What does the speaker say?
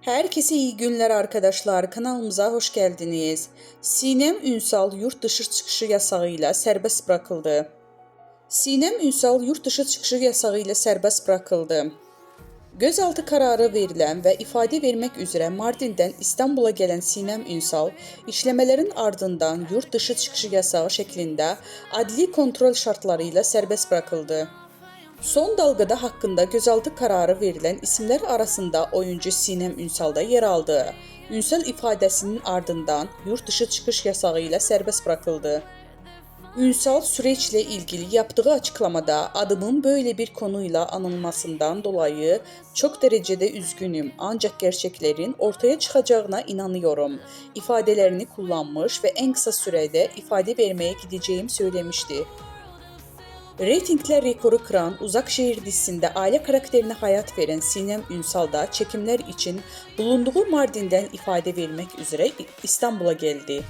Herkese iyi günler arkadaşlar. Kanalımıza hoş geldiniz. Sinem Ünsal yurt dışı çıkışı yasağıyla serbest bırakıldı. Sinem Ünsal yurt dışı çıkışı yasağıyla serbest bırakıldı. Gözaltı kararı verilen ve ifade vermek üzere Mardin'den İstanbul'a gelen Sinem Ünsal, işlemelerin ardından yurt dışı çıkışı yasağı şeklinde adli kontrol şartlarıyla serbest bırakıldı. Son dalgada hakkında gözaltı kararı verilen isimler arasında oyuncu Sinem Ünsal da yer aldı. Ünsal ifadesinin ardından yurt dışı çıkış yasağı ile serbest bırakıldı. Ünsal süreçle ilgili yaptığı açıklamada adımın böyle bir konuyla anılmasından dolayı çok derecede üzgünüm ancak gerçeklerin ortaya çıkacağına inanıyorum ifadelerini kullanmış ve en kısa sürede ifade vermeye gideceğim söylemişti. Reytingler rekoru kıran Uzak Şehir dizisinde aile karakterine hayat veren Sinem Ünsal da çekimler için bulunduğu Mardin'den ifade vermek üzere İstanbul'a geldi.